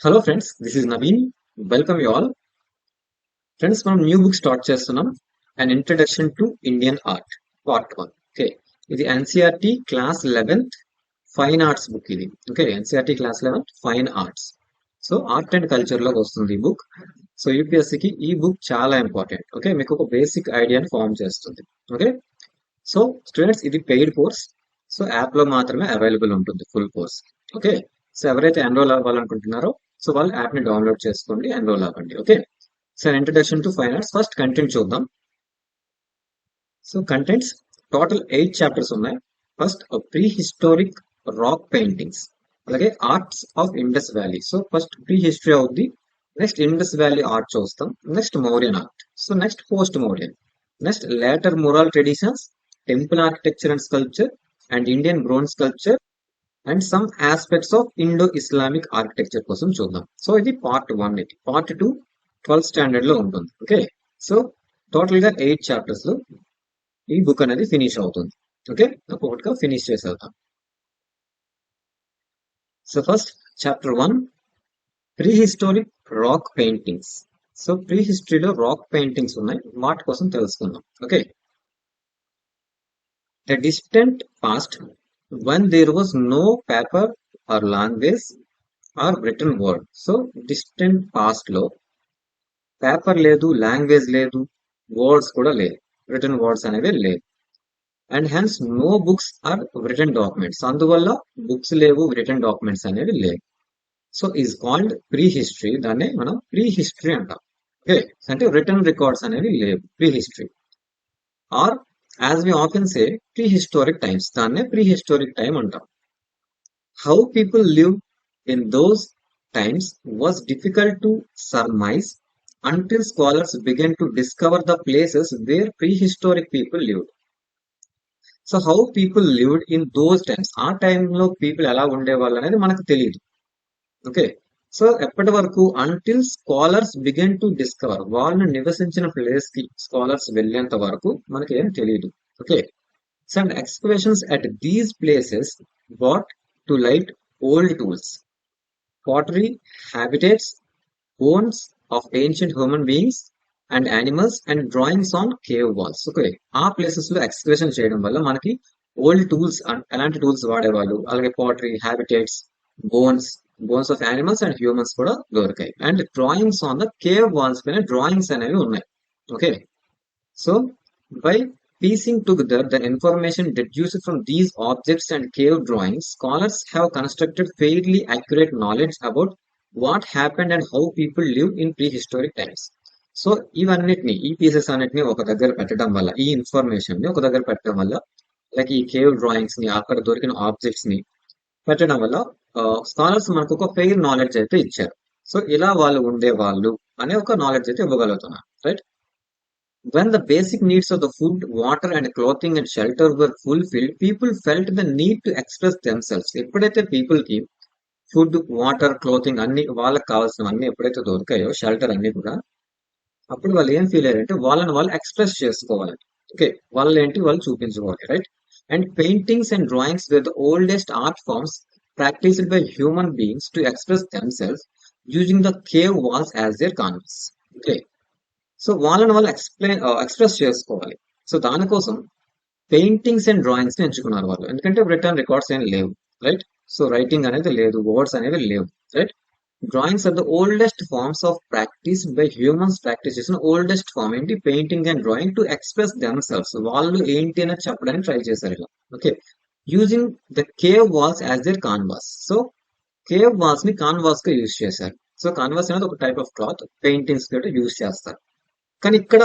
Hello friends, this is Naveen. Welcome you all. Friends, మనం new book start చేస్తున్నాం. An introduction to Indian art, part 1. Okay. ఇది NCERT class 11th fine arts book ఇది. Okay, NCERT class 11th fine arts. So art and culture లోకి వస్తుంది ఈ book. So యూపీఎస్సీకి ఈ book చాలా important. Okay, మీకు ఒక బేసిక్ ఐడియాని ఫార్మ్ చేస్తుంది. ఓకే, సో స్టూడెంట్స్ ఇది పెయిడ్ కోర్స్. సో యాప్ లో మాత్రమే అవైలబుల్ ఉంటుంది ఫుల్ కోర్స్. ఓకే, సో ఎవరైతే ఎన్రోల్ అవ్వాలనుకుంటున్నారో సో వాళ్ళు యాప్ ని డౌన్లోడ్ చేసుకోండి, ఎన్రోల్ అవ్వండి. Okay, so introduction to fine arts. First content చూద్దాం. సో కంటెంట్స్ టోటల్ 8 చాప్టర్స్ ఉన్నాయి. First prehistoric rock paintings, అలాగే arts of Indus valley. So first prehistory అవుద్ది, నెక్స్ట్ ఇండస్ వ్యాలీ ఆర్ట్ చూస్తాం, next Mauryan art, so next post Mauryan, next later moral traditions, temple architecture and sculpture and Indian bronze sculpture and some aspects of Indo Islamic architecture కోసం చూద్దాం. So ఇది part 1. ఇది part 2 12th standard లో ఉంటుంది. Okay, so total గా 8 chapters లో ఈ book అనేది ఫినిష్ అవుతుంది. ఓకే, ఒక్కొక్కటిగా ఫినిష్ చేసేద్దాం. So first chapter 1 pre historic rock paintings. So pre హిస్టరీలో రాక్ పెయింటింగ్స్ ఉన్నాయి, వాటి కోసం తెలుసుకుందాం. Okay, the distant past when there was no paper or language or written word. So distant past లో paper లేదు, language లేదు, words కూడా లేదు, రిటర్న్ వర్డ్స్ అనేవి లేవు. And hence no books or written documents, అందువల్ల బుక్స్ లేవు, రిటర్న్ డాక్యుమెంట్స్ అనేవి లేవు. So is called prehistory. దాన్ని మనం ప్రీ హిస్టరీ అంటాం. ఓకే, అంటే రిటర్న్ రికార్డ్స్ అనేవి లేవు, prehistory. Or as we often say prehistoric times, దాన్నే prehistoric time అంటాం. How people lived in those times was difficult to surmise until scholars began to discover the places where prehistoric people lived. So how people lived in those times, ఆ టైంలో people ఎలా ఉండేవాళ్ళు అనేది మనకు తెలియదు. Okay, so ఎప్పటి వరకు until scholars began to discover, వాళ్ళు నివసించిన ప్లేస్ కి స్కాలర్స్ వెళ్ళేంత వరకు మనకి ఏం తెలియదు. Okay, some excavations at these places brought to light old tools, pottery, habitats, bones of ancient human beings and animals and drawings on cave walls. Okay, ఆ places లో ఎక్స్కవేషన్ చేయడం వల్ల మనకి ఓల్డ్ టూల్స్, ఎలాంటి టూల్స్ వాడేవాళ్ళు, అలాగే pottery, habitats, bones of animals and humans కూడా దొరికాయి. And drawings on the cave walls పైన డ్రాయింగ్స్ అనేవి ఉన్నాయి. Okay, so by piecing together the information deduced from these objects and cave drawings, scholars have constructed fairly accurate knowledge about what happened and how people lived in prehistoric times. So ఇవన్నిటిని, ఈ pieces అన్నిటిని ఒక దగ్గర పెట్టడం వల్ల, ఈ information ని ఒక దగ్గర పెట్టడం వల్ల, లైక్ ఈ కేవ్ డ్రాయింగ్స్ ని, అక్కడ దొరికిన ఆబ్జెక్ట్స్ ని పెట్టడం వల్ల స్కాలర్స్ మనకు ఒక ఫెయిర్ నాలెడ్జ్ అయితే ఇచ్చారు. సో ఇలా వాళ్ళు ఉండేవాళ్ళు అనే ఒక నాలెడ్జ్ అయితే ఇవ్వగలుగుతున్నారు. Right, when the basic needs of the food, water and clothing and shelter were fulfilled, people felt the need to express themselves. ఎప్పుడైతే పీపుల్ కి ఫుడ్, వాటర్, క్లోతింగ్ అన్ని వాళ్ళకి కావాల్సినవన్నీ ఎప్పుడైతే దొరికాయో, షెల్టర్ అన్ని కూడా, అప్పుడు వాళ్ళు ఏం ఫీల్ అయ్యారంటే వాళ్ళని వాళ్ళు ఎక్స్ప్రెస్ చేసుకోవాలి. ఓకే, వాళ్ళు ఏంటి వాళ్ళు చూపించుకోవాలి. Right, and paintings and drawings were the oldest art forms practiced by human beings to express themselves using the cave walls as their canvas. Okay, so వాళ్ళని వాళ్ళు ఎక్స్ప్రెస్ చేసుకోవాలి. సో దానికోసం పెయింటింగ్స్ అండ్ డ్రాయింగ్స్ ని ఎంచుకున్నారు వాళ్ళు, ఎందుకంటే return records ఏం లేవు. రైట్, సో రైటింగ్ అనేది లేదు, వర్డ్స్ అనేవి లేవు. Right, drawings are the oldest forms of practice by humans. Practice చేసిన ఓల్డెస్ట్ ఫార్మ్ ఏంటి, painting and drawing, to express themselves, వాళ్ళు ఏంటి అనేది చెప్పడానికి ట్రై చేశారు ఇలా. Okay, using the cave walls as their canvas. So cave walls ని canvas గా యూజ్ చేశారు. సో కాన్వాస్ అనేది ఒక టైప్ ఆఫ్ క్లాత్, పెయింటింగ్స్ కి యూజ్ చేస్తారు. కానీ ఇక్కడ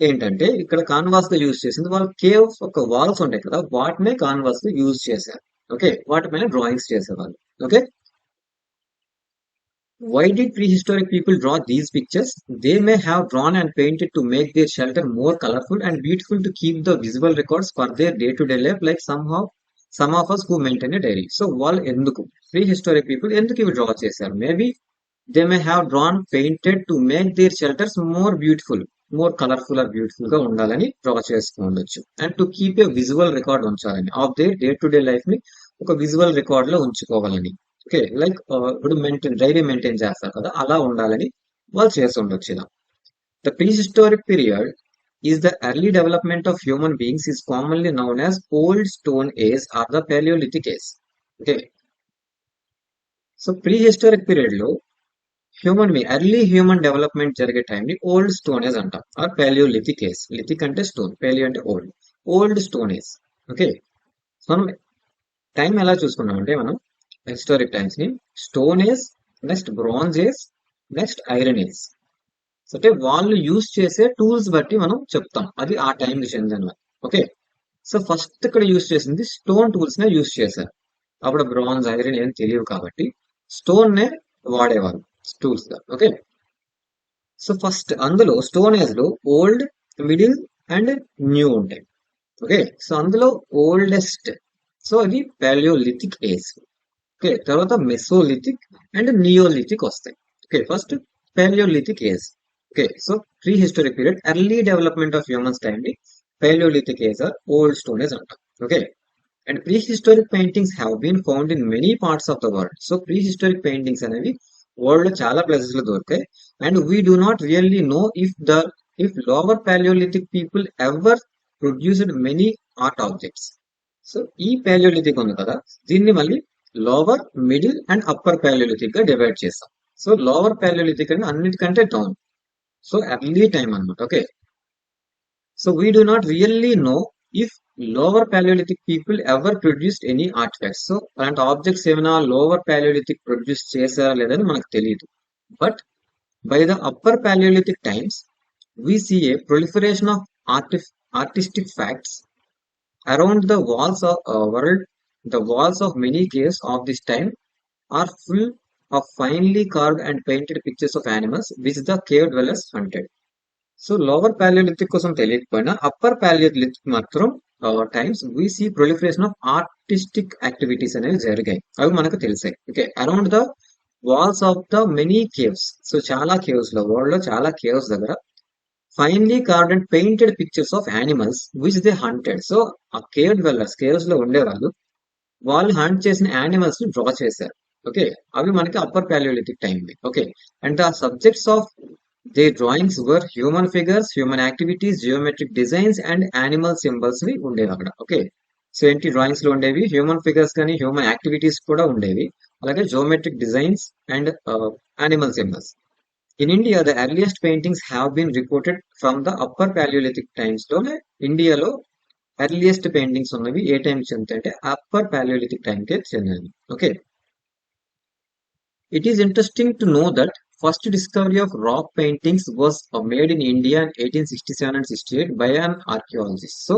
ఏంటంటే, ఇక్కడ కాన్వాస్ గా యూజ్ చేసింది వాళ్ళు కేవ్ ఒక వాల్స్ ఉంటాయి కదా, వాటినే కాన్వాస్ గా యూజ్ చేశారు. ఓకే, వాటిపైన డ్రాయింగ్స్ చేసేవాళ్ళు. Okay, why did prehistoric people draw these pictures? They may have drawn and painted to make their shelter more colorful and beautiful, to keep the visual records for their day-to-day life, like some of us who maintain a diary. So వాళ్ళు ఎందుకు, prehistoric people ఎందుకు ఇవి draw చేశారు? Maybe they may have drawn, painted to make their shelters more beautiful, more colorful or beautiful గా ఉండాలని draw చేసుకోవచ్చు. And to keep a visual record ఉంచాలని, of their day to day life ని ఒక visual record లో ఉంచుకోవాలని. Okay, like ఇప్పుడు diary maintain చేస్తారు కదా, అలా ఉండాలని వాళ్ళు చేసి ఉండొచ్చు ఇలా. The prehistoric period is the early development of human beings is commonly known as Old Stone Age or the Paleolithic Age. Okay, so prehistoric period లో ఎర్లీ హ్యూమన్ డెవలప్మెంట్ జరిగే టైం ని old stone age అంటాం, are Palaeolithic age. Lithic అంటే stone, paleo అంటే old. Old stone age. Okay, so మనం time ఎలా చూసుకున్నాం అంటే మనం హిస్టారిక్ టైమ్స్ ని stone age, next bronze age, next iron age. అంటే వాళ్ళు యూజ్ చేసే టూల్స్ బట్టి మనం చెప్తాం అది ఆ టైంకి చెందిన. ఓకే, సో ఫస్ట్ ఇక్కడ యూజ్ చేసింది స్టోన్ టూల్స్ నే యూజ్ చేశారు. అప్పుడు బ్రాంజ్ ఐరన్ ఏం తెలియవు కాబట్టి స్టోన్ నే వాడేవారు టూల్స్ గా. ఓకే, సో ఫస్ట్ అందులో స్టోన్ ఏజ్ లో ఓల్డ్, మిడిల్ అండ్ న్యూ ఉంటాయి. ఓకే, సో అందులో ఓల్డెస్ట్, సో అది పాలియోలిథిక్ ఏజ్. ఓకే, తర్వాత మెసోలిథిక్ అండ్ నియోలిథిక్ వస్తాయి. Okay, first palaeolithic age. Okay, so prehistoric period early development of humans time ని palaeolithic age or old stone age అంటాం. Okay, and prehistoric paintings have been found in many parts of the world. So prehistoric paintings అనేవి world లో చాలా places లో దొరికాయి. And we do not really know if lower palaeolithic people ever produced many art objects. So ఈ palaeolithic ఉంది కదా, దీన్ని మళ్ళీ lower, middle and upper palaeolithic గా డివైడ్ చేస్తాం. సో లోవర్ పాలియోలిథిక్ అంటే అన్నిటికంటే డౌన్, సో ఎర్లీ టైం అనమాట. Okay, so we do not really know if lower palaeolithic people ever produced any artefacts. So అలాంటి ఆబ్జెక్ట్స్ ఏమైనా లోవర్ పాలియోలిథిక్ ప్రొడ్యూస్ చేశారా లేదని మనకు తెలియదు. But by the upper palaeolithic times we see a proliferation of artistic facts around the walls of world. The walls of many caves of this time are full of finely carved and painted pictures of animals which the cave dwellers hunted. So lower palaeolithic కోసం తెలియకపోయినా upper palaeolithic మాత్రం times we see proliferation of artistic activities అనేవి జరిగాయి, అవి మనకు తెలిసాయి. Okay, around the walls of the many caves. So చాలా caves లో, వరల్డ్ లో చాలా కేవ్స్ దగ్గర finely carved and painted pictures of animals which they hunted. So ఆ కేవ్ డ్వెల్లర్స్, కేవ్స్ లో ఉండేవాళ్ళు, వాళ్ళు హంట్ చేసిన యానిమల్స్ ని డ్రా చేశారు. ఓకే, అవి మనకి upper palaeolithic time. Okay, and the subjects of these drawings were human figures, human activities, geometric designs and animal symbols ని ఉండేవి అక్కడ. ఓకే, సో ఏంటి డ్రాయింగ్స్ లో ఉండేవి హ్యూమన్ ఫిగర్స్ కానీ హ్యూమన్ యాక్టివిటీస్ కూడా ఉండేవి, అలాగే geometric designs and animal symbols. In India the earliest paintings have been reported from the upper palaeolithic times లోనే ఇండియాలో ఎర్లియస్ట్ పెయింటింగ్స్ ఉన్నవి ఏ టైం చెందుతాయి అంటే అప్పర్ పాలియోలిథిక్ టైం కే చెందినవి. Okay, it is interesting to know that first discovery of rock paintings was made in India in 1867 and 68 by an archaeologist. So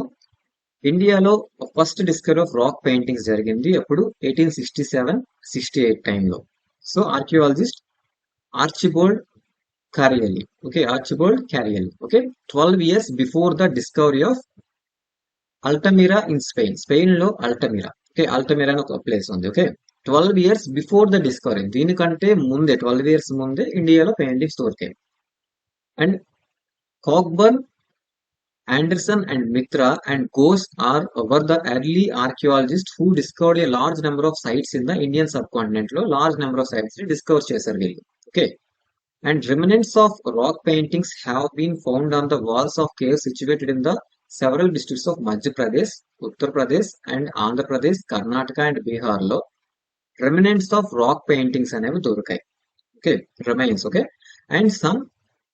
ఇండియాలో first discovery of rock paintings జరిగింది అప్పుడు 1867-68 టైంలో. So archaeologist Archibald Carielli. Okay, Archibald Carielli. Okay, 12 years before the discovery of Altamira in Spain. Spain లో Altamira. Okay, Altamira అని ఒక place ఉంది. Okay, 12 years before the discovery. దీనికంటే ముందే 12 years ముందే ఇండియాలో పెయింటింగ్స్ దొరికాయి. And Cockburn, Anderson and Mitra and Ghosh were the early archaeologists who discovered a large number of sites in the Indian subcontinent. లో large number of sites ని discover చేశారు వీళ్ళు. Okay, and remnants of rock paintings have been found on the walls of caves situated in the several districts of Madhya Pradesh, Uttar Pradesh and Andhra Pradesh, Karnataka and Bihar లో remnants of rock paintings అనేవి దొరికాయి. Okay, remains. Okay, and some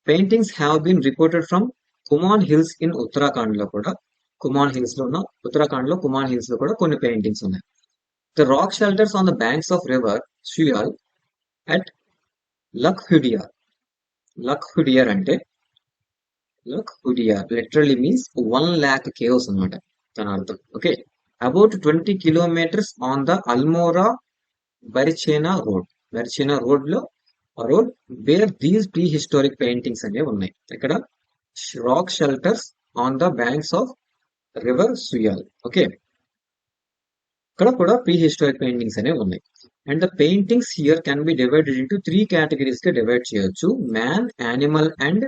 paintings have been reported from Kumaon Hills in Uttarakhand లో కూడా, come on hills లో ఉన్న ఉత్తరాఖండ్ లో come on hills లో కూడా కొన్ని పెయింటింగ్స్ ఉన్నాయి. The rock shelters on the banks of river Suyal at Lakhhudiya. లక్హుడియర్ అంటే లక్హుడియర్ లిటరల్లీ మీన్స్ 1,00,000 కేవ్స్ అనమాట దాని అర్థం. Okay, about 20 kilometers on the Almora Barechina road. Barechina road లో road where these prehistoric paintings అనేవి ఉన్నాయి. ఇక్కడ rock shelters on the banks of river Suyal. Okay, ఇక్కడ కూడా ప్రీ హిస్టారిక్ పెయింటింగ్స్ అనేవి ఉన్నాయి. And the paintings here can be divided into 3 categories గా divide చేయొచ్చు: man, animal and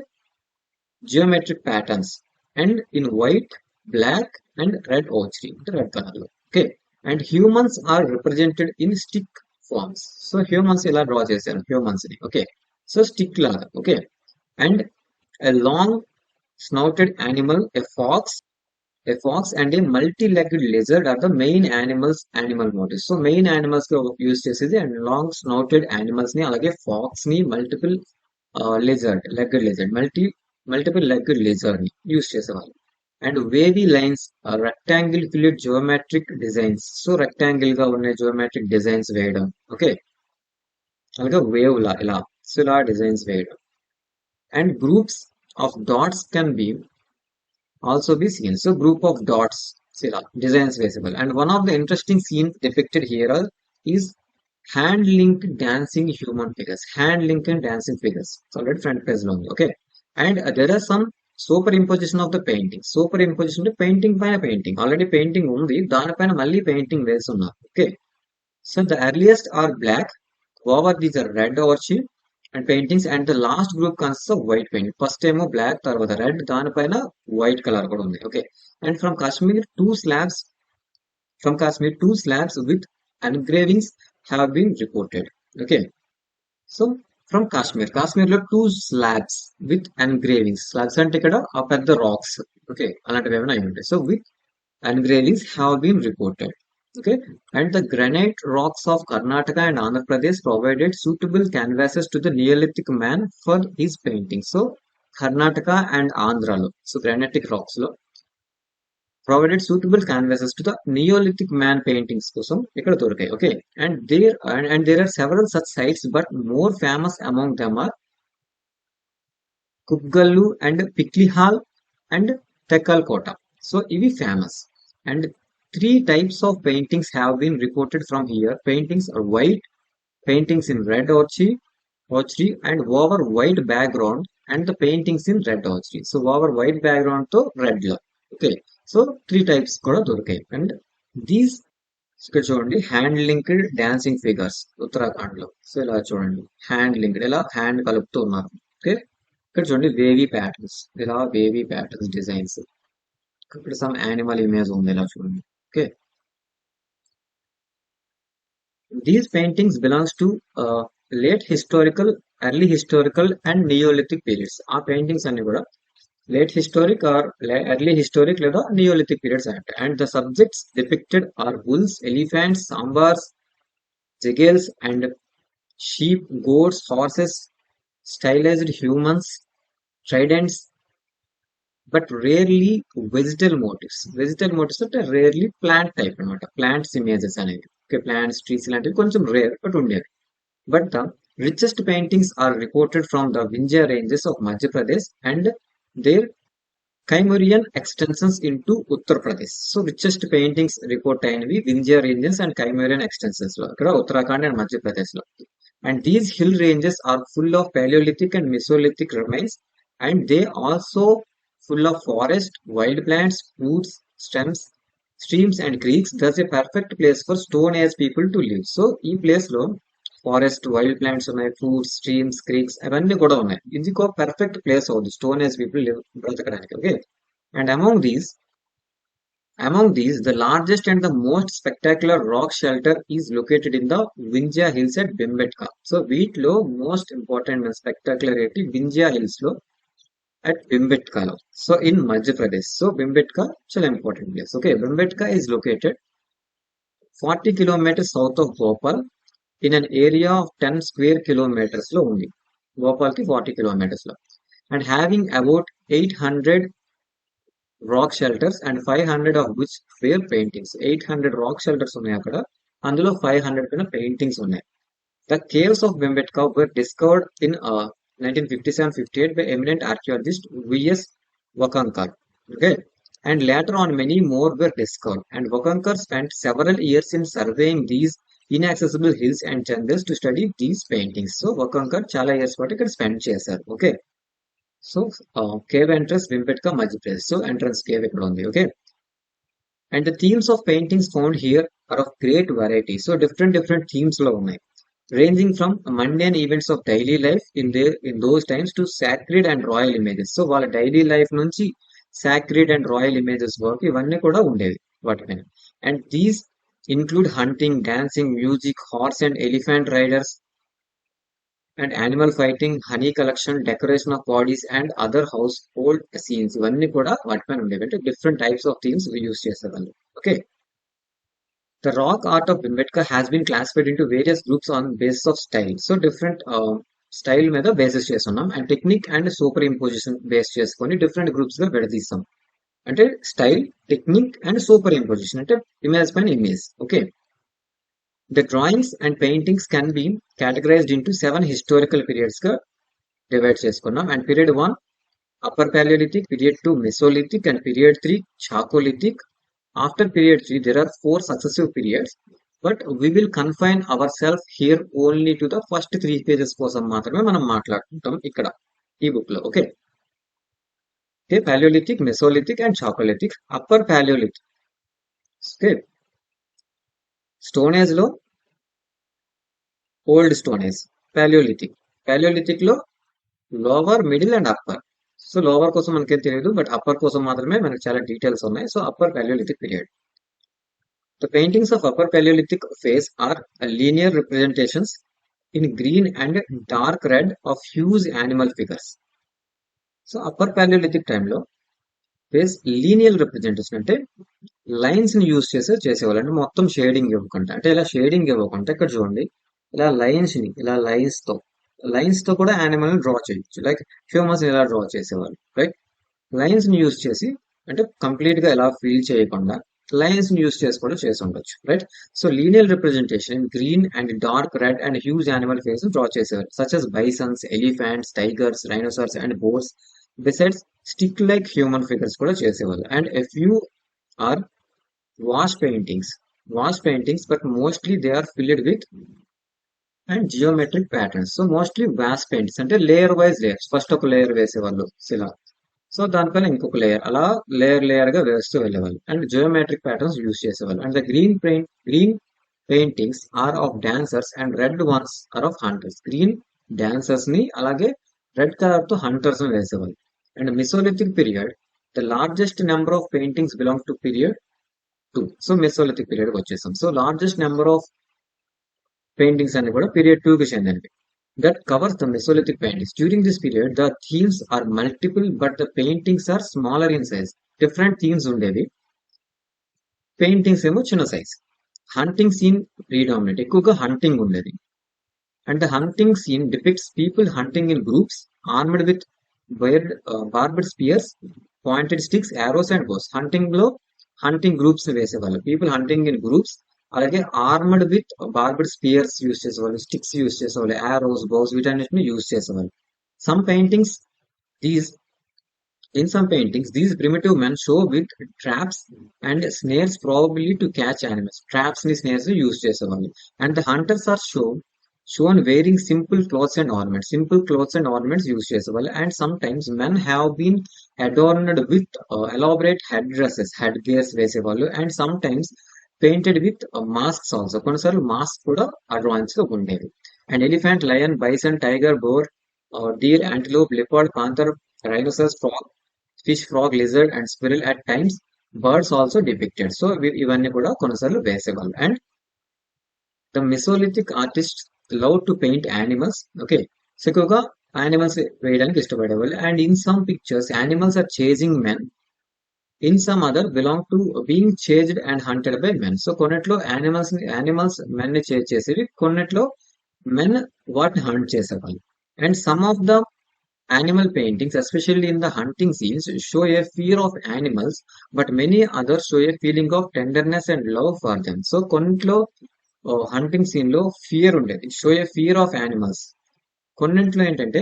geometric patterns. And in white, black and red ochre అంటే red colour లో. Okay, and humans are represented in stick forms. So humans ఇలా draw చేశాను humans ని. Okay, so stick లాగా. Okay, and a long snouted animal, a fox and a multi-legged lizard are the main animal motifs. So main animals గా use చేసేది and long స్నౌటెడ్ animals ని, అలాగే pox ని, multiple legged lizard ని use చేసేవాళ్ళు. And wavy lines, rectangle fillet geometric designs. So rectangle గా ఉన్న geometric designs వేయడం. ఓకే, అలాగే వేవ్ లా ఇలా, సో ఇలా డిజైన్స్ వేయడం. And groups of dots can be also be seen. So group of dots, designs visible. And one of the interesting scenes depicted here is hand linked dancing human figures. Hand linked and dancing figures. So already front page long. Okay. And there are some superimposition of the painting. Superimposition to painting by a painting. Already painting only. Dana paina malli painting vesuna. Okay. So the earliest are black. Over these are red or cheap and paintings, and the last group consists of white painting. First time black, tarvata red, దానిపైన white color కూడా ఉంది. Okay, and from Kashmir two slabs with engravings have been reported. Okay, so from Kashmir లో two slabs with slabs అంటే ఇక్కడ ఆ పెద్ద rocks. Okay, అలాంటివి ఏమైనా అయి ఉంటాయి. So with engravings have been reported. Okay, and the granite rocks of Karnataka and Andhra Pradesh provided suitable canvases to the Neolithic man for his painting. So Karnataka and Andhra lo, so granitic rocks lo provided suitable canvases to the Neolithic man paintings kosam ikkada dorkai. Okay, and there are several such sites, but more famous among them are Kupgallu and Piklihal and Tekkalkota. So ivi famous. And three types of paintings have been reported from here. Paintings are white, paintings in red ochre and over white background, and the paintings in red ochre. So over white background to red lo. Okay, so three types kuda dorkai. And these ఇక్కడ చూడండి hand linked dancing figures Uttarakhand లో. So ఇలా చూడండి hand linked, ఇలా hand కలుపుతూ ఉన్నారు. Okay, ఇక్కడ చూడండి వేవీ ప్యాటర్న్స్, ఇలా వేవీ ప్యాటర్న్స్ డిజైన్స్. ఇక్కడ సమ్ యానిమల్ ఇమేజ్ ఉంది, ఇలా చూడండి. Okay, these paintings belongs to late historical, early historical and neolithic periods. ఆ పెయింటింగ్స్ అన్ని కూడా late historic or early historic లేదా నియోలిథిక్ పీరియడ్స్ అంట. And the subjects depicted are bulls, elephants, sambars, jackals and sheep, goats, horses, stylised humans, tridents, but rarely vegetal motifs. Vegetal motifs అంటే rarely plant type అనమాట. Plants images అనేవి. Okay, plants, trees లాంటివి కొంచెం rare but ఉండేవి. But the richest paintings are reported from the Vindhya ranges of Madhya Pradesh and their Kaimurian extensions into Uttar Pradesh. So richest paintings report అయినవి Vindhya ranges and Kaimurian extensions లో, ఇక్కడ Uttarakhand and మధ్య ప్రదేశ్ లో. And these hill ranges are full of Paleolithic and Mesolithic remains, and they also full of forest, wild plants, fruits, stems, streams and creeks. Thus a perfect place for stone age people to live. So ఈ place లో forest, wild plants ఉన్నాయి, fruits, streams, creeks అవన్నీ కూడా ఉన్నాయి. ఇది ఒక perfect place అవుతుంది stone age people బ్రతకడానికి. Okay, and among these, the largest and the most spectacular rock shelter is located in the Vindhya Hills at Bhimbetka. So వీటిలో most important and spectacular ఏంటి, Vindhya Hills లో at Bhimbetka lo. So in Madhya Pradesh. So Bhimbetka చాలా important place. Okay, Bhimbetka is located 40 kilometers south of Bhopal in an area of 10 square kilometers లో ఉంది. Bhopal కి 40 kilometers లో. And having about 800 rock shelters and 500 of which were paintings. 800 rock shelters ఉన్నాయి అక్కడ, అందులో 500 పైన paintings ఉన్నాయి. The caves of Bhimbetka were discovered in 1957-58 by eminent archaeologist V.S. Wakankar. Okay, and later on many more were discovered. And Wakankar spent several years in surveying these inaccessible hills and jungles to study these paintings. So Wakankar చాలా years పాటు ఇక్కడ spend చేశారు. Okay, so cave entrance Bhimbetka Madhya Pradesh. So entrance cave ఇక్కడ ఉంది. Okay, and the themes of paintings found here are of great variety. So different themes లో ఉన్నాయి, ranging from mundane events of daily life in those times to sacred and royal images. So వాళ్ళ daily life నుంచి sacred and royal images వరకు ఇవన్నీ కూడా ఉండేవి వాటిపైన. And these include hunting, dancing, music, horse and elephant riders, and animal fighting, honey collection, decoration of bodies, and other household scenes. ఇవన్నీ కూడా వాటిపైన ఉండేవి. అంటే different types of themes use చేసేవాళ్ళు. Okay. The rock art of Bhimbetka has been classified into various groups on basis of style. So different style మీద basis చేస్తున్నాం and technique and super imposition base చేసుకొని different groups గా విడదీస్తాం. అంటే style, technique and super imposition అంటే image పైన image. Okay. The drawings and paintings can be categorized into 7 historical periods గా divide చేసుకున్నాం. And period 1 Upper Paleolithic, period 2 Mesolithic, and period 3 Chalcolithic. After period 3 there are 4 successive periods, but we will confine ourselves here only to the first 3 pages కోసం మాత్రమే మనం మాట్లాడుకుంటాం ఇక్కడ ఈ book లో. Okay. Paleolithic, Mesolithic and Chalcolithic. Upper Paleolithic. Okay. Stone age లో old stone age. Paleolithic లో lower, middle and upper. So lower కోసం మనకేం తెలియదు, బట్ అప్పర్ కోసం మాత్రమే మనకి చాలా డీటెయిల్స్ ఉన్నాయి. So upper Paleolithic period. The paintings of Upper Paleolithic phase are linear representations in green and dark red of huge animal figures. So Upper Paleolithic time లో face linear representation అంటే lines ని use చేసేవాళ్ళు. అంటే మొత్తం shading ఇవ్వకుండా, అంటే ఇలా shading ఇవ్వకుండా ఇక్కడ చూడండి, ఇలా లైన్స్ తో కూడా యానిమల్ ని డ్రా చేయొచ్చు. లైక్ హ్యూమన్స్ ఇలా డ్రా చేసేవాళ్ళు, రైట్. లైన్స్ ని యూజ్ చేసి అంటే కంప్లీట్ గా ఎలా ఫీల్ చేయకుండా లైన్స్ ని యూజ్ చేసి కూడా చేసి ఉండొచ్చు, right. So linear representation in green and dark red and huge animal face draw చేసేవారు, such as bisons, elephants, tigers, rhinoceros and boars. Besides stick like human figures కూడా చేసేవాళ్ళు. And a few are wash paintings but mostly they are filled with and geometric patterns. So mostly wash paints అంటే layer wise layers, first ఒక layer వేసేవాళ్ళు శిలా, so దానిపైన ఇంకొక layer, అలా layer గా వేస్తూ వెళ్ళేవాళ్ళు. అండ్ జియోమెట్రిక్ ప్యాటర్న్స్ యూజ్ చేసేవాళ్ళు. And the green paintings are of dancers and red ones are of hunters. Green dancers ని అలాగే రెడ్ కలర్ తో హంటర్స్ ని వేసేవాళ్ళు. And mesolithic period the largest number of paintings belong to period 2. So mesolithic period వచ్చేసాం. So largest number of paintings అన్ని కూడా period 2 కి చెందినవి. That covers the Mesolithic paintings. During this period, the themes are multiple, but the paintings are smaller in size. Different themes ఉండేవి, paintings ఏమో చిన్న size. Hunting scene predominant, ఎక్కువగా hunting ఉండేది. And the hunting scene depicts people hunting in groups armed with barbed spears, pointed sticks, arrows and bows. Hunting groups వేసేవాళ్ళు, people hunting in groups, అలాగే armed with barbed spears use చేసేవాళ్ళు, sticks use చేసేవాళ్ళు, arrows, bows వీటన్నిటిని use చేసేవాళ్ళు. Some paintings these In some paintings, these primitive men show with traps and snares, probably to catch animals. Traps ni snares use చేసేవాళ్ళు. And the hunters are shown wearing simple clothes and ornaments. Simple clothes and ornaments use చేసేవాళ్ళు. And sometimes men have been adorned with elaborate headgears వేసేవాళ్ళు. And sometimes painted with masks also. కొన్నిసార్లు mask కూడా advance గా ఉండేవి. And elephant, lion, bison, tiger, boar, deer, antelope, leopard, panther, rhinoceros, frog, fish, frog, lizard and squirrel, at times birds also depicted. So ఇవన్నీ కూడా కొన్నిసార్లు వేసేవాళ్ళు. And the Mesolithic artists love to paint animals. Okay, so ఎక్కువగా animals వేయడానికి ఇష్టపడేవాళ్ళు. And in some pictures animals are chasing men, in some other belong to being chased and hunted by men. So కొన్నిట్లో animals men ని chase చేసేవి, కొన్నిట్లో men వాటిని hunt చేసేవాళ్ళు. And some of the animal paintings, especially in the hunting scenes, show a fear of animals, but many others show a feeling of tenderness and love for them. So కొన్నిట్లో hunting scene లో fear ఉండేది, show a fear of animals. కొన్నింట్లో ఏంటంటే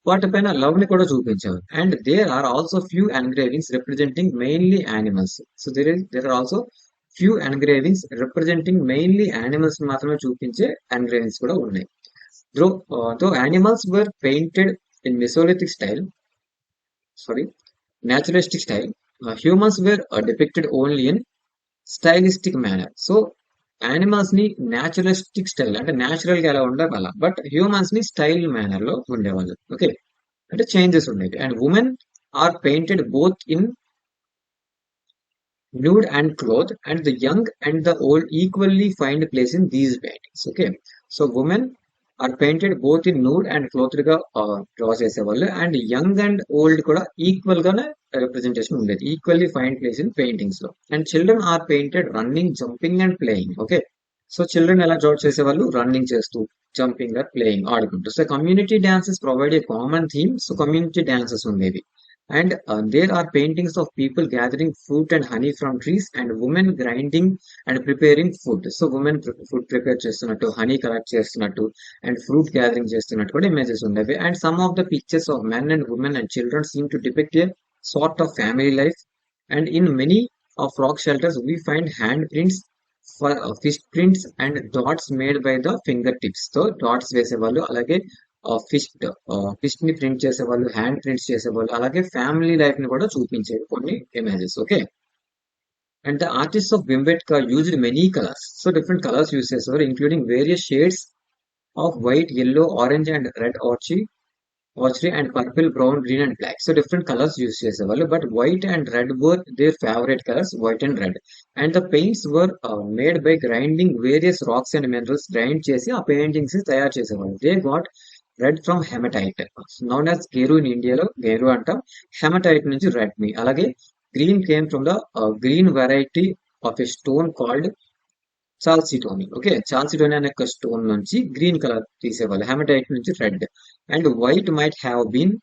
వాటిపైన love ని కూడా చూపించేవారు. And there are also few engravings representing mainly animals. So there are also few engravings representing mainly animals మాత్రమే చూపించే ఎన్గ్రేవింగ్స్ కూడా ఉన్నాయి. Though animals were painted in Mesolithic style, naturalistic style, humans were depicted only in stylistic manner. So animals ni naturalistic style అంటే natural గా ఎలా ఉండాలి అలా, but humans ని స్టైల్ మేనర్ లో ఉండేవాళ్ళు. ఓకే, అంటే చేంజెస్ ఉండేవి. And women are painted both in nude and clothed, and the young and the old equally find place in these paintings. Okay, so women are painted both in nude and clothed గా draw చేసేవాళ్ళు, and young and old కూడా equal గానే representation ఉండేది, equally find place in paintings లో. And children are painted running, jumping and playing. Okay, so children ఎలా draw చేసేవాళ్ళు, running చేస్తూ, jumping or playing, ఆడుకుంటూ. So community dances provide a common theme, so community dances ఉండేవి. And there are paintings of people gathering fruit and honey from trees, and women grinding and preparing food. So women food prepare చేస్తున్నట్టు, honey collect చేస్తున్నట్టు, and fruit gathering చేస్తున్నట్టు కూడా images ఉండేవి. And some of the pictures of men and women and children seem to depict a sort of family life. And in many of rock shelters we find handprints for fish prints and dots made by the fingertips. So dots వేసేవాళ్ళు, అలాగే fish fish ని print చేసేవాళ్ళు, hand prints చేసేవాళ్ళు, అలాగే family life ని కూడా చూపించేవి కొన్ని images. Okay, and the artist of Bhimbetka used many colours. So different colours use చేసేవారు, including various shades of white, yellow, orange and red archery and purple, brown, green and black. So different colors use చేసేవాళ్ళు, but white and red were their favorite colors, white and red. And the paints were made by grinding various rocks and minerals, grind చేసి ఆ paintings తయారు చేసేవాళ్ళు. They got red from hematite, known as gear in ఇండియాలో gear అంటాం, hematite నుంచి red ని. అలాగే green came from the green variety of a stone called chalcedony. ఓకే, చాల్సిటోని అనే ఒక స్టోన్ నుంచి గ్రీన్ కలర్ తీసేవాళ్ళు, హెమటైట్ నుంచి red. And white might have been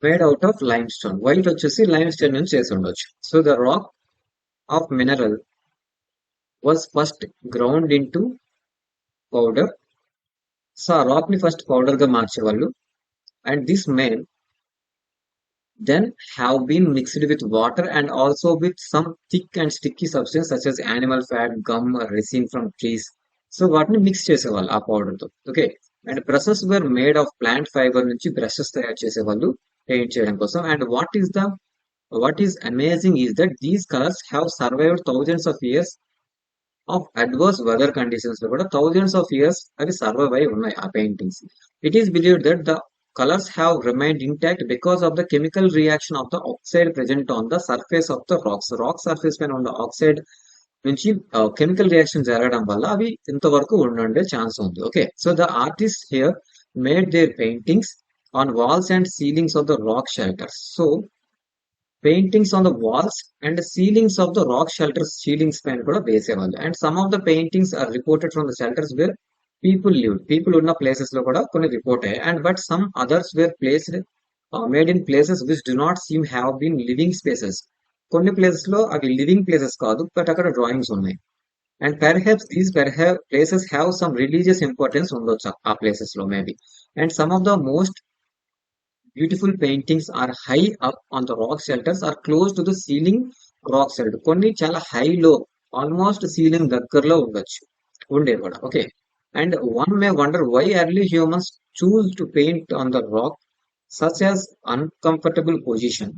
made out of limestone, white వచ్చేసి లైమ్ స్టోన్ నుంచి చేసి ఉండొచ్చు. So the rock of mineral was first ground into powder. So ఆ రాక్ ని first powder గా మార్చేవాళ్ళు. And this may then have been mixed with water and also with some thick and sticky substance such as animal fat, gum, or resin from trees. So వాటిని mix చేసేవాళ్ళు ఆ powder తో. Okay, and brushes were made of plant fibre నుంచి brushes తయారు చేసేవాళ్ళు paint చేయడం కోసం. And what is amazing is that these colours have survived thousands of years of adverse weather conditions లో కూడా థౌజండ్స్ ఆఫ్ ఇయర్స్ అవి survive అయి ఉన్నాయి ఆ paintings. It is believed that the colors have remained intact because of the chemical reaction of the oxide present on the surface of the rocks. Rock surface పైన ఉన్న oxide నుంచి chemical reaction జరగడం వల్ల అవి ఇంతవరకు ఉండే ఛాన్స్ ఉంది. Okay, so the artist here made their paintings on walls and ceilings of the rock shelters. So paintings on the walls and ceilings of the rock shelters, ceilings పైన కూడా వేసేవాళ్ళు. And some of the paintings are reported from the shelters where people ఉన్న places లో కూడా కొన్ని report అయ్యాయి. And but some others were placed made in places which do not seem have been living spaces. కొన్ని places లో అవి living places కాదు, but అక్కడ డ్రాయింగ్స్ ఉన్నాయి. And perhaps these places have some religious importance ఉండొచ్చు ఆ places లో maybe. And some of the most beautiful paintings are high up on the rock shelters or close to the ceiling rock shelter. కొన్ని చాలా హైలో, almost ceiling దగ్గరలో ఉండేవి కూడా. Okay, and one may wonder why early humans choose to paint on the rock such as uncomfortable position.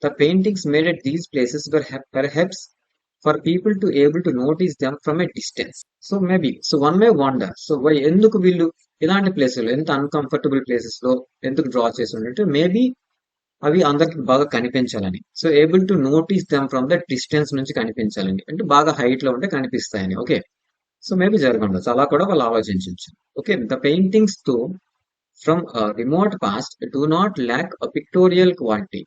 The paintings made at these places were perhaps for people to able to notice them from a distance. So maybe, so one may wonder, so why ఎందుకు వీళ్ళు ఇలాంటి places లో, ఎంత uncomfortable places లో ఎందుకు draw చేసి ఉంటే, maybe అవి అందరికి బాగా కనిపించాలని. So able to notice them from the distance నుంచి కనిపించాలని, అంటే బాగా హైట్ లో ఉంటే కనిపిస్తాయని. ఓకే, సో మేబీ జరగండొచ్చు, అలా కూడా వాళ్ళు ఆలోచించవచ్చు. ఓకే, ద పెయింటింగ్స్ తో from remote past do not lakh pictorial quality.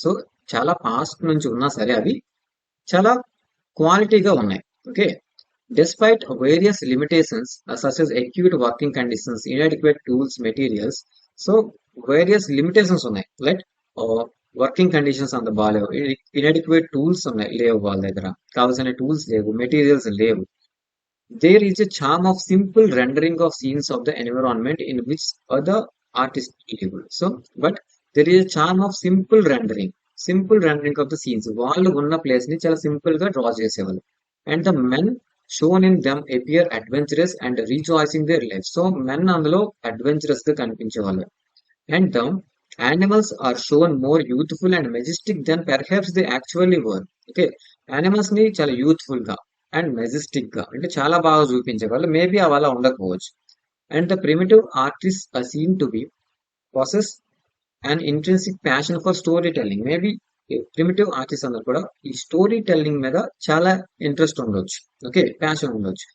So చాలా పాస్ట్ నుంచి ఉన్నా సరే అవి చాలా క్వాలిటీగా ఉన్నాయి. Okay, despite various limitations such as acute working conditions, inadequate tools, materials. So various limitations ఉన్నాయి, లైక్ వర్కింగ్ కండిషన్స్ అంత బాగాలేవు, ఇన్అడిక్వేట్ టూల్స్ ఉన్నాయి, లేవు వాళ్ళ దగ్గర, కావాల్సిన టూల్స్ లేవు, మెటీరియల్స్ లేవు. There is a charm of simple rendering of scenes of the environment in which other artists lived. So, but there is a charm of simple rendering of the scenes. వాళ్ళు ఉన్న place ని చాలా simple గా draw చేసేవాళ్ళు. And the men shown in them appear adventurous and rejoicing their lives. So, men అందులో adventurous గా కనిపించేవాళ్ళు. And the animals are shown more youthful and majestic than perhaps they actually were. Okay, animals ని చాలా youthful గా and Majestic గా, అంటే చాలా బాగా చూపించేవాళ్ళు, maybe అవి అలా ఉండకపోవచ్చు. And the primitive artist seem to be possess an intrinsic passion for storytelling. Maybe primitive artist అందరు కూడా ఈ స్టోరీ టెల్లింగ్ మీద చాలా ఇంట్రెస్ట్ ఉండొచ్చు, ఓకే, ప్యాషన్ ఉండొచ్చు.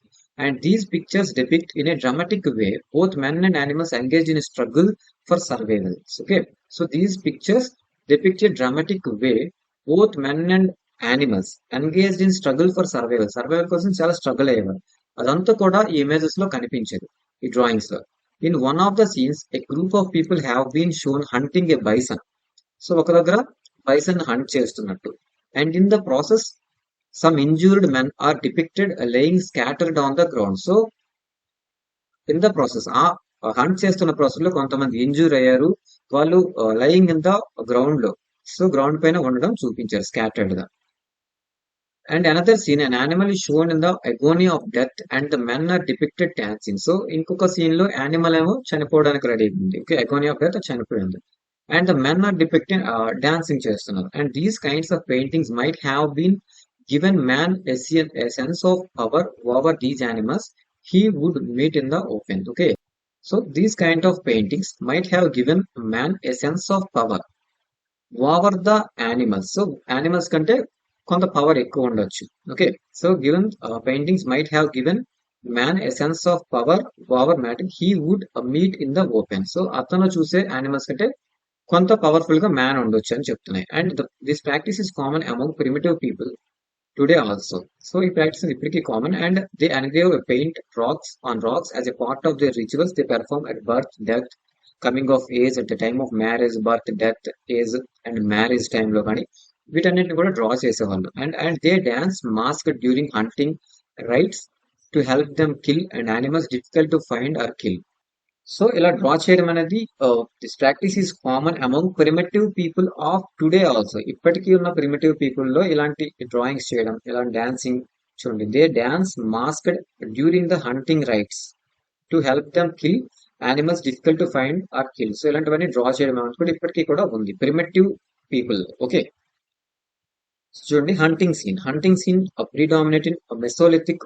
And these pictures depict in a dramatic way both men and animals engaged in a struggle for survival. Okay, so these pictures depict a dramatic way both men and animals engaged in struggle for survival. Survival కోసం చాలా struggle అయ్యేవారు. అదంతా కూడా ఈ images లో కనిపించేది, ఈ drawings లో. In one of the scenes a group of people have been shown hunting a bison. So ఒక దగ్గర బైసన్ హంట్ చేస్తున్నట్టు. And in the process some injured men are depicted laying scattered on the ground. So in the process, ఆ hunt చేస్తున్న process లో కొంతమంది injure అయ్యారు, వాళ్ళు lying in the ground లో, సో గ్రౌండ్ పైన ఉండడం చూపించారు స్కాటర్డ్ గా. And another scene an animal is shown in the agony of death and the men are depicted dancing. So ఇంకొక సీన్ లో యానిమల్ ఏమో చనిపోవడానికి రెడీ ఉంది, ఓకే, agony of death చనిపోయింది, and the men are depicted dancing చేస్తున్నారు. And these kinds of paintings might have been given man a sense of power over these animals he would meet in the open. Okay, so these kind of paintings might have given man a sense of power over the animals. So animals కంటే కొంత power ఎక్కువ ఉండొచ్చు. Okay, so given paintings might have given man a sense of power over matter he would meet in the open. So అతను చూసే animals కంటే కొంత powerful గా man ఉండొచ్చు అని చెప్తున్నాయి. And this practice is common among primitive people today also. So ఈ practice is pretty common and they engrave paint rocks on rocks as a part of their rituals they perform at birth, death, coming of age, at the time of marriage, birth, death, age and marriage time లో కానీ వీటన్నిటిని కూడా draw చేసేవాళ్ళు. And they dance mask during hunting rites to help them kill and animals difficult to find or kill. So ఇలా draw చేయడం అనేది this practice is common among primitive people of today also. ఇప్పటికీ ఉన్న primitive people లో ఇలాంటి drawings చేయడం, ఇలాంటి dancing చూడండి. They dance masked during the hunting rites to help them kill animals difficult to find or kill. So ఇలాంటివన్నీ draw చేయడం అనేది ఇప్పటికీ కూడా ఉంది ప్రిమిటివ్ పీపుల్. ఓకే, చూడండి hunting scene predominate in mesolithic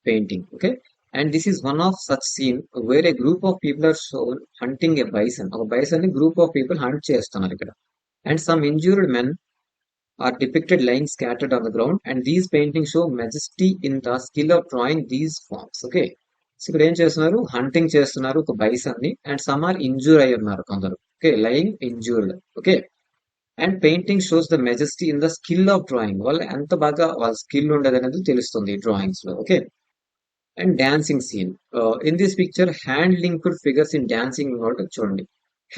painting. Okay, and this is one of such scene where a group of people are shown hunting a bison. ఒక bison ని group of people hunt చేస్తున్నారు ఇక్కడ. And some injured men are depicted lying scattered on the ground, and these paintings show majesty in the skill of drawing these forms. Okay, so ఇక్కడ ఏం చేస్తున్నారు, hunting చేస్తున్నారు ఒక bison ని, and some are injure అయి ఉన్నారు కొందరు. Okay, lying injured. Okay, and painting shows the majesty in the skill of drawing. వాళ్ళు ఎంత బాగా వాళ్ళ స్కిల్ ఉండదు అనేది తెలుస్తుంది డ్రాయింగ్స్ లో. Okay, and dancing scene in this picture hand linked figures in dancing mode. చూడండి,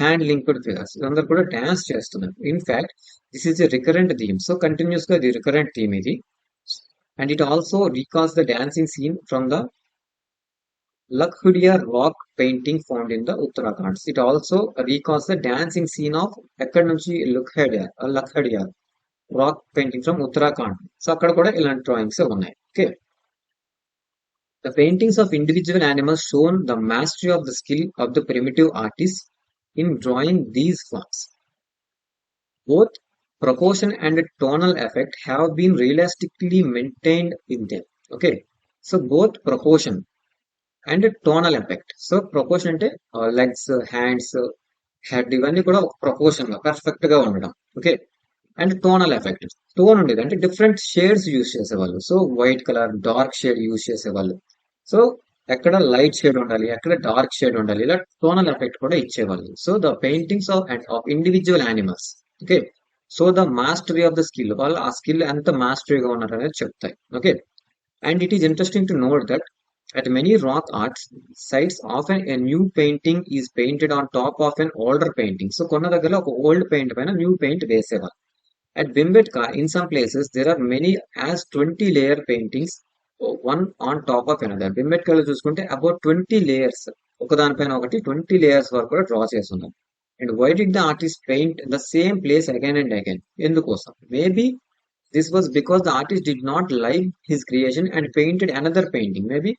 హ్యాండ్ లింక్డ్ ఫిగర్స్ అందరు కూడా డాన్స్ చేస్తున్నారు. In fact this is a recurrent theme. So continuous గా ఇది రికరెంట్ థీమ్ ఇది. And it also recalls the dancing scene from the Lakhudiyar rock painting found in the Uttarakhand. It also recalls the dancing scene of ఎక్కడి నుంచి, Lakhudiyar rock painting from Uttarakhand. So అక్కడ కూడా ఇలాంటి drawings ఉన్నాయి. Okay, the paintings of individual animals shown the mastery of the skill of the primitive artists in drawing these forms. Both proportion and tonal effect have been realistically maintained in them. Okay, so both proportion and tonal effect. So proportion అంటే legs, hands, head ఇవన్నీ కూడా ఒక proportion గా perfect గా ఉండడం. Okay, and tonal effect, tone ఉండేది అంటే different shades use చేసేవాళ్ళు. So white colour, dark shade use చేసేవాళ్ళు. సో ఎక్కడ లైట్ షేడ్ ఉండాలి, ఎక్కడ డార్క్ షేడ్ ఉండాలి, ఇలా టోనల్ ఎఫెక్ట్ కూడా ఇచ్చేవాళ్ళు. So the paintings of individual animals. Okay, so the mastery of the skill, వాళ్ళు ఆ స్కిల్ ఎంత మాస్టరీగా ఉన్నారు అనేది చెప్తాయి. Okay, and it is interesting to note that at many rock art sites often a new painting is painted on top of an older painting. So కొన్న దగ్గర ఒక old paint పైన న్యూ పెయింట్ వేసేవాళ్ళు. At Bimbetka, in some places, there are many as 20 layer paintings, one on top of another. Bimbetka లో చూసుకుంటే about 20 layers, ఒకదానిపైన ఒకటి 20 layers వరకు కూడా డ్రా చేస్తున్నారు. And why did the artist paint the same place again and again? ఎందుకోసం? Maybe this was because the artist did not like his creation and painted another painting. Maybe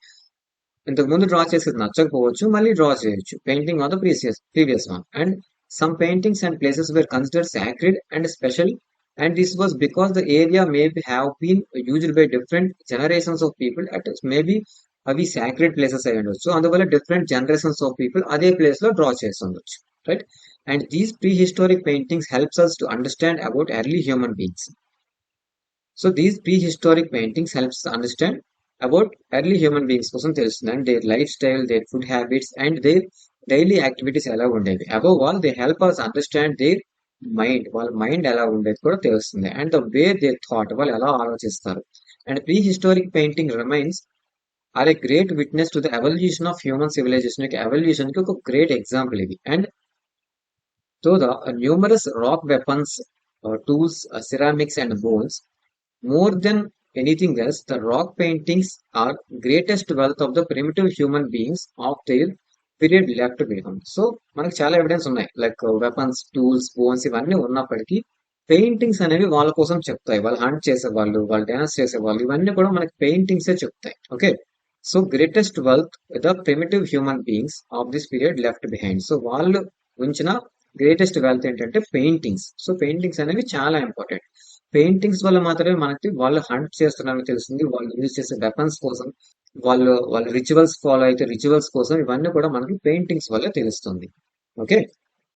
ఇంతకు ముందు draw చేసేది నచ్చకపోవచ్చు, మళ్ళీ draw చేయొచ్చు painting on the previous one. And some paintings and places where considered sacred and special, and this was because the area may have been used by different generations of people. At maybe అవి sacred places అయి ఉండొచ్చు, అందువల్ల different generations of people అదే place లో draw చేసి ఉండొచ్చు. Right, And these prehistoric paintings helps us to understand about early human beings. So these prehistoric paintings helps us understand about early human beings కోసం తెలుస్తుంది and their lifestyle, their food habits and their daily activities ఎలా ఉండేవి. Above all, they help us understand their mind, వాళ్ళ mind ఎలా ఉండేది కూడా తెలుస్తుంది and the way they thought, వాళ్ళు ఎలా ఆలోచిస్తారు. And prehistoric painting remains are a great witness to the evolution of human civilisation యొక్క ఎవల్యూషన్ కి ఒక గ్రేట్ ఎగ్జాంపుల్ ఇది. అండ్ తో the numerous rock weapons, tools, ceramics and bones, more than anything else, the rock paintings are greatest wealth of the primitive human beings of their period left behind. So మనకి చాలా evidence ఉన్నాయి, like weapons, tools, bones ఇవన్నీ ఉన్నప్పటికీ paintings అనేవి వాళ్ళ కోసం చెప్తాయి. వాళ్ళు హంట్ చేసేవాళ్ళు, వాళ్ళు డాన్స్ చేసేవాళ్ళు, ఇవన్నీ కూడా మనకి పెయింటింగ్సే చెప్తాయి. Okay, so greatest wealth the primitive human beings of this period left behind. So వాళ్ళు ఉంచిన గ్రేటెస్ట్ వెల్త్ ఏంటంటే పెయింటింగ్స్. సో పెయింటింగ్స్ అనేవి చాలా ఇంపార్టెంట్. పెయింటింగ్స్ వల్ల మాత్రమే మనకి వాళ్ళు హంట్ చేస్తున్నారని తెలిసింది, వాళ్ళు యూజ్ చేసే వెపన్స్ కోసం, వాళ్ళు రిచువల్స్ ఫాలో అయితే రిచువల్స్ కోసం, ఇవన్నీ కూడా మనకి పెయింటింగ్స్ వల్ల తెలుస్తుంది. ఓకే,